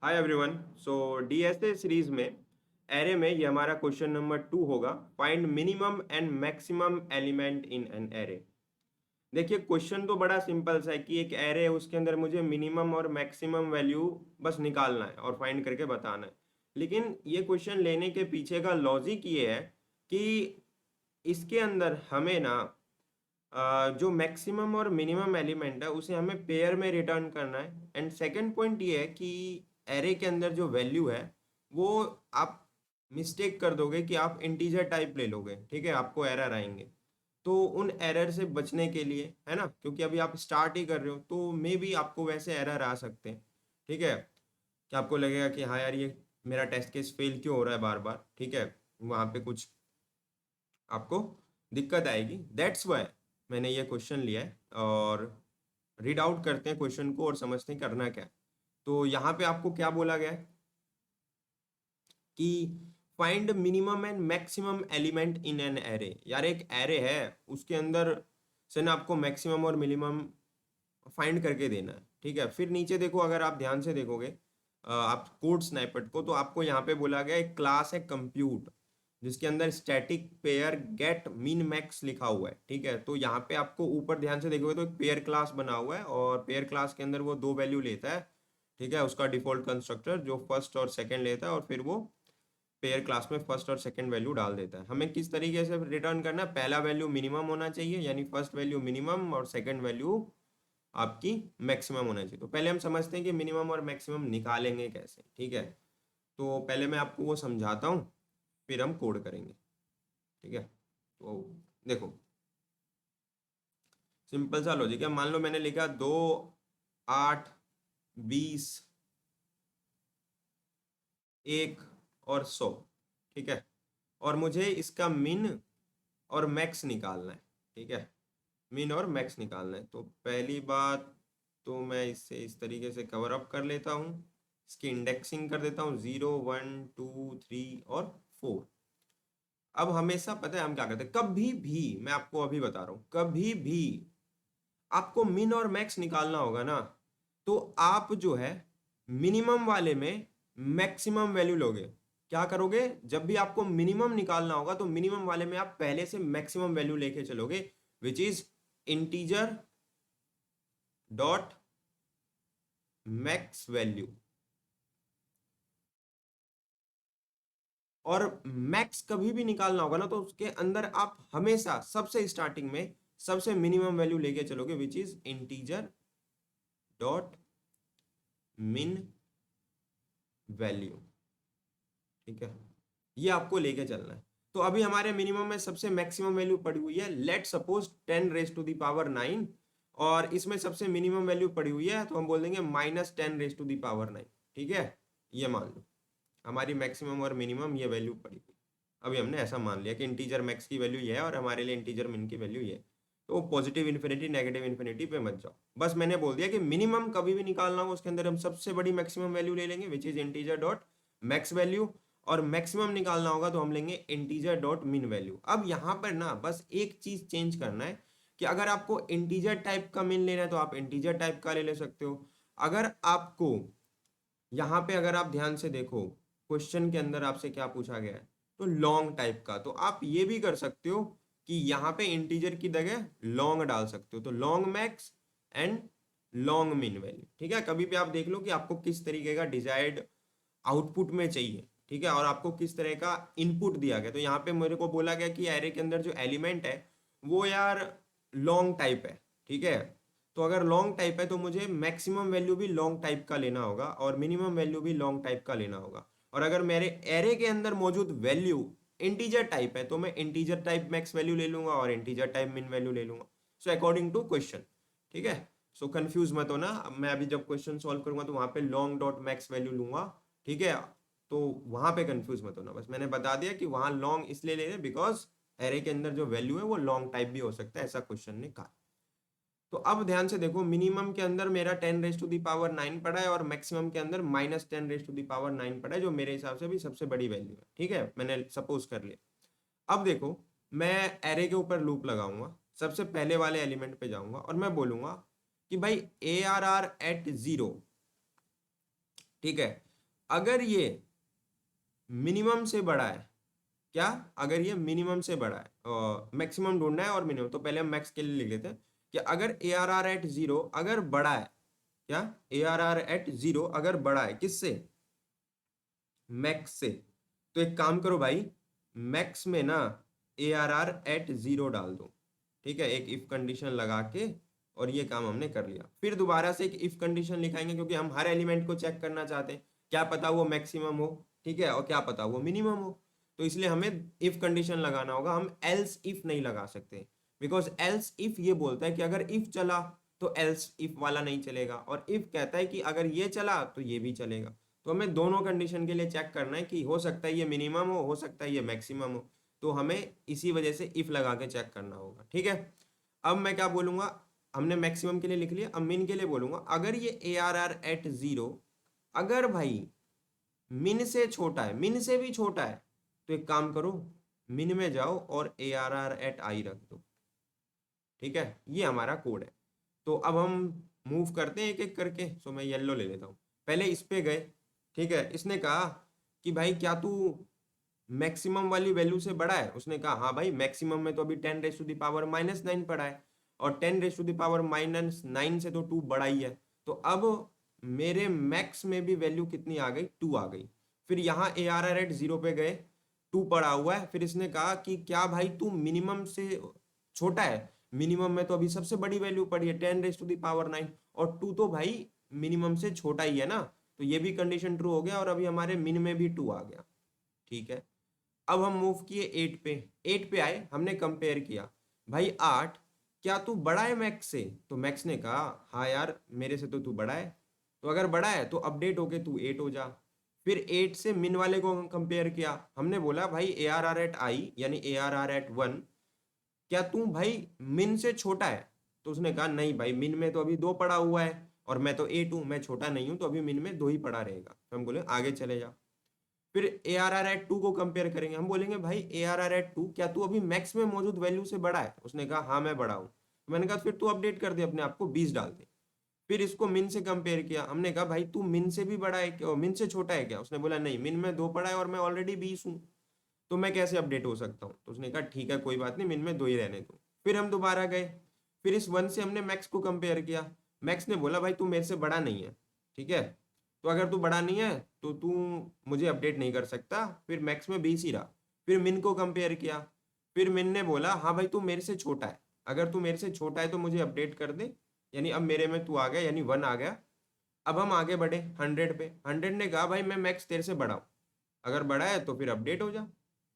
हाय everyone. So DSA series में array में ये हमारा क्वेश्चन नंबर 2 होगा। Find minimum and maximum element in an array. देखिए क्वेश्चन तो बड़ा सिंपल सा है कि एक एरे है, उसके अंदर मुझे मिनिमम और मैक्सिमम वैल्यू बस निकालना है और फाइंड करके बताना है। लेकिन ये क्वेश्चन लेने के पीछे का लॉजिक ये है कि इसके अंदर हमें ना जो मैक्सिमम और मिनिमम एलिमेंट है उसे हमें पेयर में रिटर्न करना है। एंड सेकंड पॉइंट ये है कि एरे के अंदर जो वैल्यू है वो आप मिस्टेक कर दोगे कि आप इंटीजर टाइप ले लोगे, ठीक है, आपको एरर आएंगे। तो उन एरर से बचने के लिए, है ना, क्योंकि अभी आप स्टार्ट ही कर रहे हो तो मे बी आपको वैसे एरर आ सकते हैं, ठीक है, कि आपको लगेगा कि हाँ यार ये मेरा टेस्ट केस फेल क्यों हो रहा है बार बार, ठीक है, वहाँ पे कुछ आपको दिक्कत आएगी। दैट्स वाई मैंने ये क्वेश्चन लिया है। और रीड आउट करते हैं क्वेश्चन को और समझते हैं करना क्या है। तो यहाँ पे आपको क्या बोला गया है कि find minimum and maximum element in an array. यार एक एरे है, उसके अंदर से ना आपको मैक्सिमम और मिनिमम फाइंड करके देना है, ठीक है। फिर नीचे देखो, अगर आप ध्यान से देखोगे आप कोड स्नाइपेट को, तो आपको यहाँ पे बोला गया एक क्लास है कंप्यूट, जिसके अंदर static pair get min max लिखा हुआ है, ठीक है। तो यहाँ पे आपको ऊपर ध्यान से देखोगे तो एक पेयर क्लास बना हुआ है और पेयर क्लास के अंदर वो दो वैल्यू लेता है, ठीक है, उसका डिफॉल्ट कंस्ट्रक्टर जो फर्स्ट और सेकंड लेता है, और फिर वो पेयर क्लास में फर्स्ट और सेकंड वैल्यू डाल देता है। हमें किस तरीके से रिटर्न करना है, पहला वैल्यू मिनिमम होना चाहिए, यानी फर्स्ट वैल्यू मिनिमम और सेकंड वैल्यू आपकी मैक्सिमम होना चाहिए। तो पहले हम समझते हैं कि मिनिमम और मैक्सिमम निकालेंगे कैसे, ठीक है। तो पहले मैं आपको वो समझाता हूँ, फिर हम कोड करेंगे, ठीक है। तो देखो, सिंपल सा लॉजिक है। मान लो मैंने लिखा 2, 8, 20, 1 और 100, ठीक है, और मुझे इसका मिन और मैक्स निकालना है, ठीक है, मिन और मैक्स निकालना है। तो पहली बात तो मैं इससे इस तरीके से कवर अप कर लेता हूँ, इसकी इंडेक्सिंग कर देता हूँ 0, 1, 2, 3 और 4। अब हमेशा पता है हम क्या करते हैं, कभी भी, मैं आपको अभी बता रहा हूँ, कभी भी आपको मिन और मैक्स निकालना होगा ना, तो आप जो है मिनिमम वाले में मैक्सिमम वैल्यू लोगे। क्या करोगे, जब भी आपको मिनिमम निकालना होगा तो मिनिमम वाले में आप पहले से मैक्सिमम वैल्यू लेके चलोगे, which is integer dot max value. और मैक्स कभी भी निकालना होगा ना, तो उसके अंदर आप हमेशा सबसे स्टार्टिंग में सबसे मिनिमम वैल्यू लेके चलोगे, विच इज इंटीजर डॉट मिन वैल्यू, ठीक है। ये आपको लेके चलना है। तो अभी हमारे मिनिमम में सबसे मैक्सिमम वैल्यू पड़ी हुई है, let suppose 10 raise to the power 9, और इसमें सबसे मिनिमम वैल्यू पड़ी हुई है, तो हम बोल देंगे -10 रेज टू द पावर 9, ठीक है। ये मान लो हमारी मैक्सिमम और मिनिमम ये वैल्यू पड़ी हुई। अभी हमने ऐसा मान लिया कि इंटीजर मैक्स की वैल्यू ये है और हमारे लिए इंटीजर मिन की वैल्यू ये है। तो पॉजिटिव इन्फिनिटी नेगेटिव इन्फिनिटी पे मत जाओ, बस मैंने बोल दिया कि मिनिमम कभी भी निकालना हो उसके अंदर हम सबसे बड़ी मैक्सिमम वैल्यू ले लेंगे, which is integer dot max value. और मैक्सिमम निकालना होगा तो हम लेंगे इंटीजर डॉट मिन वैल्यू। अब यहाँ पर ना बस एक चीज चेंज करना है कि अगर आपको इंटीजर टाइप का मिन लेना है तो आप इंटीजर टाइप का ले सकते हो। अगर आपको यहाँ पे, अगर आप ध्यान से देखो, क्वेश्चन के अंदर आपसे क्या पूछा गया है, तो लॉन्ग टाइप का, तो आप ये भी कर सकते हो कि यहाँ पे इंटीजर की जगह लॉन्ग डाल सकते हो, तो लॉन्ग मैक्स एंड लॉन्ग मिन वैल्यू, ठीक है। कभी भी आप देख लो कि आपको किस तरीके का डिजायर्ड आउटपुट में चाहिए, ठीक है, और आपको किस तरह का इनपुट दिया गया। तो यहाँ पे मेरे को बोला गया कि एरे के अंदर जो एलिमेंट है वो यार लॉन्ग टाइप है, ठीक है। तो अगर लॉन्ग टाइप है तो मुझे मैक्सिमम वैल्यू भी लॉन्ग टाइप का लेना होगा और मिनिमम वैल्यू भी लॉन्ग टाइप का लेना होगा। और अगर मेरे एरे के अंदर मौजूद वैल्यू इंटीजर टाइप है तो मैं इंटीजर टाइप मैक्स वैल्यू ले लूंगा और इंटीजर टाइप मिन वैल्यू ले लूंगा, सो अकॉर्डिंग टू क्वेश्चन, ठीक है। सो कंफ्यूज मत होना, अब मैं अभी जब क्वेश्चन सॉल्व करूंगा तो वहां पे लॉन्ग डॉट मैक्स वैल्यू लूंगा, ठीक है। तो वहां पे कंफ्यूज मत होना, बस मैंने बता दिया कि वहां लॉन्ग इसलिए ले रहे बिकॉज एरे के अंदर जो वैल्यू है वो लॉन्ग टाइप भी हो सकता है, ऐसा क्वेश्चन ने कहा। तो अब ध्यान से देखो, मिनिमम के अंदर मेरा 10 रेज टू दी पावर 9 पड़ा है और मैक्सिमम के अंदर -10 रेज टू दी पावर 9 पड़ा है, जो मेरे हिसाब से भी सबसे बड़ी वैल्यू है, ठीक है, मैंने सपोज कर लिया। अब देखो, मैं एरे के ऊपर लूप लगाऊंगा, सबसे पहले वाले एलिमेंट पे जाऊंगा और मैं बोलूंगा कि भाई ARR@0, ठीक है। अगर ये मिनिमम से बड़ा है, क्या, अगर ये मिनिमम से बड़ा है, मैक्सिमम ढूंढना है और मिनिमम, तो पहले हम मैक्स के लिए लिख लेते हैं कि अगर A R R at zero अगर बड़ा है, क्या, A R R at zero अगर बड़ा है किससे, मैक्स से, तो एक काम करो भाई, मैक्स में ना A R R at zero डाल दो, ठीक है, एक इफ कंडीशन लगा के, और ये काम हमने कर लिया। फिर दोबारा से एक इफ कंडीशन लिखाएंगे क्योंकि हम हर एलिमेंट को चेक करना चाहते हैं, क्या पता वो मैक्सिमम हो, ठीक है, और क्या पता वो मिनिमम हो, तो इसलिए हमें इफ कंडीशन लगाना होगा, हम एल्स इफ नहीं लगा सकते, बिकॉज एल्स इफ ये बोलता है कि अगर इफ चला तो एल्स इफ वाला नहीं चलेगा, और इफ कहता है कि अगर ये चला तो ये भी चलेगा। तो हमें दोनों कंडीशन के लिए चेक करना है कि हो सकता है ये मिनिमम हो सकता है ये मैक्सिमम हो, तो हमें इसी वजह से इफ लगा के चेक करना होगा, ठीक है। अब मैं क्या बोलूंगा, हमने मैक्सिमम के लिए लिख लिया, अब मिन के लिए बोलूंगा, अगर ये A R R at zero अगर भाई मिन से छोटा है, मिन से भी छोटा है, तो एक काम करो, मिन में जाओ और ए आर आर एट आई रख दो, ठीक है, ये हमारा कोड है। तो अब हम मूव करते हैं एक एक करके, सो मैं येलो ले लेता हूँ, पहले इस पे गए, ठीक है, इसने कहा कि भाई क्या तू मैक्सिमम वाली वैल्यू से बड़ा है, उसने कहा हाँ भाई, मैक्सिमम में तो अभी 10⁻⁻⁹ पड़ा है, और 10⁻⁹ से तो 2 बड़ा ही है, तो अब मेरे मैक्स में भी वैल्यू कितनी आ गई, 2 आ गई। फिर यहाँ A R R at zero पे गए, 2 पड़ा हुआ है, फिर इसने कहा कि क्या भाई तू मिनिमम से छोटा है, मिनिमम में तो अभी सबसे बड़ी वैल्यू पड़ी है 10⁻⁹ और 2 तो भाई मिनिमम से छोटा ही है ना, तो ये भी कंडीशन ट्रू हो गया, और अभी हमारे मिन में भी 2 आ गया, ठीक है। अब हम मूव किए 8 पे, 8 पे आए, हमने कंपेयर किया, भाई 8 क्या तू बड़ा है मैक्स से, तो मैक्स ने कहा हाँ यार मेरे से तो तू बड़ा है, तो अगर बड़ा है तो अपडेट होके तू 8 हो जा। फिर 8 से मिन वाले को कंपेयर किया, हमने बोला भाई ए आर आर एट आई यानी ए आर आर एट 1 क्या तू भाई मिन से छोटा है, तो उसने कहा नहीं भाई, मिन में तो अभी 2 पड़ा हुआ है और मैं तो 8 हूँ, मैं छोटा नहीं हूँ, तो अभी मिन में 2 ही पड़ा रहेगा, तो हम बोले आगे चले जा। फिर A R R at two को कंपेयर करेंगे, हम बोलेंगे भाई A R R at two क्या तू अभी मैक्स में मौजूद वैल्यू से बड़ा है, उसने कहा हाँ मैं बड़ा हूँ, तो मैंने कहा फिर तू अपडेट कर दे अपने आप को 20 डाल दे। फिर इसको मिन से कंपेयर किया, हमने कहा भाई तू मिन से भी बड़ा है क्या, मिन से छोटा है क्या, उसने बोला नहीं, मिन में 2 पड़ा है और मैं ऑलरेडी 20 हूँ, तो मैं कैसे अपडेट हो सकता हूँ, तो उसने कहा ठीक है कोई बात नहीं, मिन में 2 ही रहने दो। फिर हम दोबारा गए, फिर इस 1 से हमने मैक्स को कंपेयर किया, मैक्स ने बोला भाई तू मेरे से बड़ा नहीं है, ठीक है, तो अगर तू बड़ा नहीं है तो तू मुझे अपडेट नहीं कर सकता, फिर मैक्स में 20 ही रहा। फिर मिन को कंपेयर किया, फिर मिन ने बोला हाँ भाई तू मेरे से छोटा है, अगर तू मेरे से छोटा है तो मुझे अपडेट कर दे, यानी अब मेरे में तू आ गया, यानी 1 आ गया। अब हम आगे बढ़े 100 पे, 100 ने कहा भाई मैं मैक्स तेरे से बड़ा हूँ, अगर बड़ा है तो फिर अपडेट हो जा,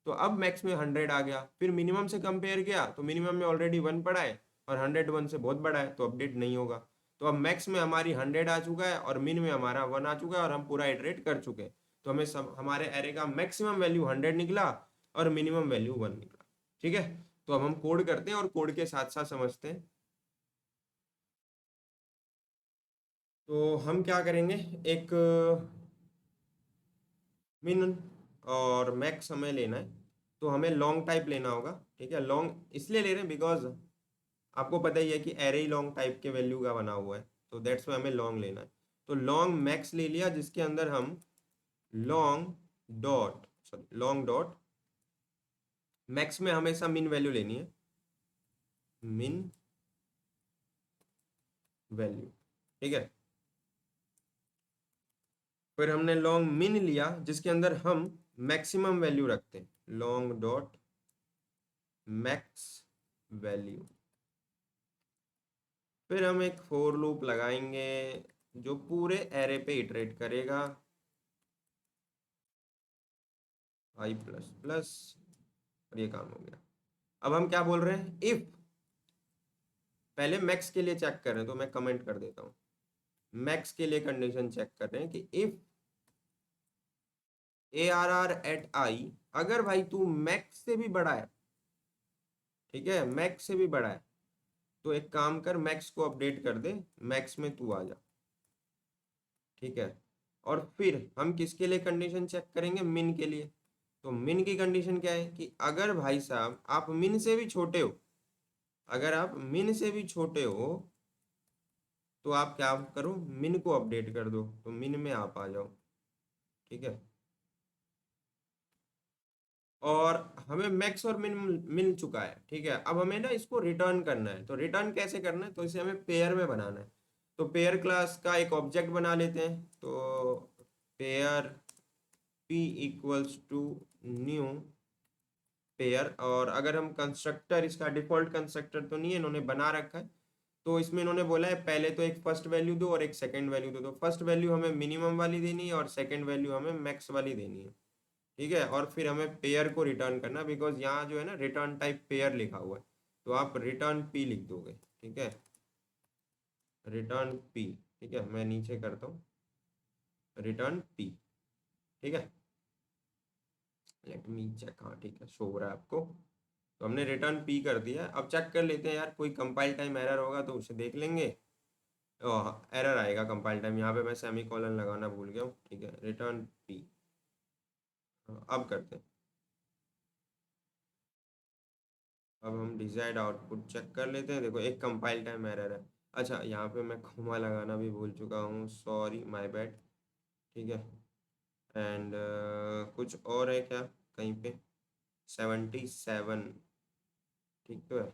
तो अब मैक्स में 100 आ गया। फिर मिनिमम से कंपेयर किया तो मिनिमम में ऑलरेडी 1 पड़ा है और 100 1 से बहुत बड़ा है, तो अपडेट नहीं होगा। तो अब मैक्स में हमारी 100 आ चुका है और मिन में हमारा 1 आ चुका है, और हम पूरा इटरेट कर चुके हैं, तो हमें सब हमारे एरे का मैक्सिमम वैल्यू 100 निकला और मिनिमम वैल्यू 1 निकला, ठीक है। तो अब हम कोड करते हैं और कोड के साथ साथ समझते हैं। तो हम क्या करेंगे, एक मिन और मैक्स हमें लेना है, तो हमें लॉन्ग टाइप लेना होगा, ठीक है, लॉन्ग इसलिए ले रहे हैं बिकॉज आपको पता ही है कि एरे ही लॉन्ग टाइप के वैल्यू का बना हुआ है, तो दैट्स वाई हमें लॉन्ग लेना है। तो लॉन्ग मैक्स ले लिया, जिसके अंदर हम long dot, sorry long dot max में हमेशा मिन वैल्यू लेनी है, मिन वैल्यू, ठीक है। फिर हमने लॉन्ग मिन लिया जिसके अंदर हम मैक्सिमम वैल्यू रखते हैं, लॉन्ग डॉट मैक्स वैल्यू। फिर हम एक फोर लूप लगाएंगे जो पूरे एरे पे इटरेट करेगा, आई प्लस प्लस, और ये काम हो गया। अब हम क्या बोल रहे हैं, इफ, पहले मैक्स के लिए चेक कर रहे हैं, तो मैं कमेंट कर देता हूँ, मैक्स के लिए कंडीशन चेक कर रहे हैं कि if A R R at I, अगर भाई तू मैक्स से भी बड़ा है, ठीक है, मैक्स से भी बड़ा है, तो एक काम कर मैक्स को अपडेट कर दे, मैक्स में तू आ जा, ठीक है। और फिर हम किसके लिए कंडीशन चेक करेंगे, मिन के लिए। तो मिन की कंडीशन क्या है कि अगर भाई साहब आप मिन से भी छोटे हो, अगर आप मिन से भी छोटे हो तो आप क्या करो, मिन को अपडेट कर दो, तो मिन में आप आ जाओ, ठीक है, और हमें मैक्स और मिन मिल चुका है। ठीक है, अब हमें ना इसको रिटर्न करना है। तो रिटर्न कैसे करना है, तो इसे हमें पेयर में बनाना है। तो पेयर क्लास का एक ऑब्जेक्ट बना लेते हैं। तो pair p equals to new pair, और अगर हम कंस्ट्रक्टर, इसका डिफॉल्ट कंस्ट्रक्टर तो नहीं है, इन्होंने बना रखा है। तो इसमें इन्होंने बोला है पहले तो एक फर्स्ट वैल्यू दो और एक सेकंड वैल्यू दो। तो फर्स्ट वैल्यू हमें मिनिमम वाली देनी है और सेकंड वैल्यू हमें मैक्स वाली देनी है। ठीक है, और फिर हमें पेयर को रिटर्न करना, बिकॉज यहाँ जो है ना रिटर्न टाइप पेयर लिखा हुआ है, तो आप रिटर्न p लिख दोगे। ठीक है, रिटर्न p। ठीक है, मैं नीचे करता हूँ रिटर्न p। ठीक है, लेट मी चेक। हाँ ठीक है, शो हो रहा है आपको। तो हमने रिटर्न p कर दिया। अब चेक कर लेते हैं यार, कोई कंपाइल टाइम एरर होगा तो उसे देख लेंगे। एरर आएगा कंपाइल टाइम, यहाँ पे मैं सेमी कॉलन लगाना भूल गया हूँ। ठीक है, रिटर्न p। अब करते हैं। अब हम डिजायर्ड आउटपुट चेक कर लेते हैं। देखो एक कंपाइल टाइम एरर है। अच्छा, यहाँ पे मैं कॉमा लगाना भी भूल चुका हूँ, सॉरी माय बैड। ठीक है, एंड कुछ और है क्या कहीं पे, 77। ठीक तो है,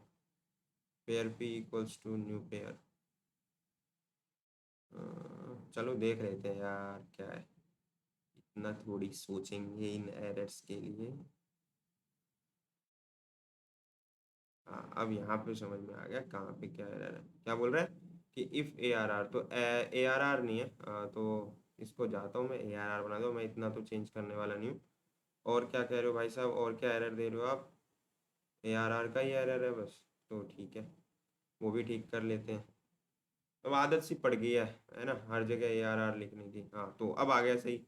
pair p equals to new pair. चलो देख लेते हैं यार क्या है, इतना थोड़ी सोचेंगे इन एरर्स के लिए। हाँ, अब यहाँ पे समझ में आ गया कहाँ पे क्या एरर है। क्या बोल रहा है कि इफ़ ए आर आर, तो ए आर आर नहीं है। तो इसको जाता हूँ मैं, ए आर आर बना दो, मैं इतना तो चेंज करने वाला नहीं हूँ। और क्या कह रहे हो भाई साहब, और क्या एरर दे रहे हो आप? ए आर आर का ही एरर है बस, तो ठीक है, वो भी ठीक कर लेते हैं। अब आदत सी पड़ गई है ना, हर जगह ए आर आर लिखने की। हाँ, तो अब आ गया सही।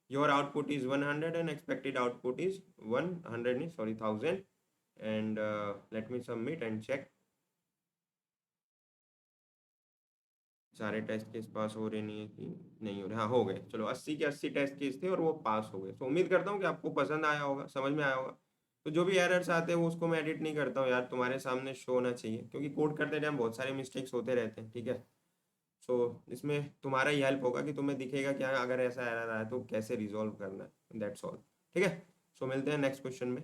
Your output is 100 and expected output is 100 नहीं, sorry 1000। And let me submit and check. सारे टेस्ट केस पास हो रहे नहीं है कि नहीं हो रहे? हाँ, हो गए। चलो 80 के 80 टेस्ट केस थे और वो पास हो गए। तो उम्मीद करता हूँ कि आपको पसंद आया होगा, समझ में आया होगा। तो जो भी एरर्स आते हैं वो उसको मैं एडिट नहीं करता हूँ यार, तुम्हारे सामने शो होना चाहिए, क्योंकि कोड करते टाइम बहुत सारे मिस्टेक्स होते रहते हैं। ठीक है, सो इसमें तुम्हारा ही हेल्प होगा कि तुम्हें दिखेगा कि हाँ, अगर ऐसा एरर आया तो कैसे रिजॉल्व करना है। That's all. ठीक है, सो मिलते हैं नेक्स्ट क्वेश्चन में।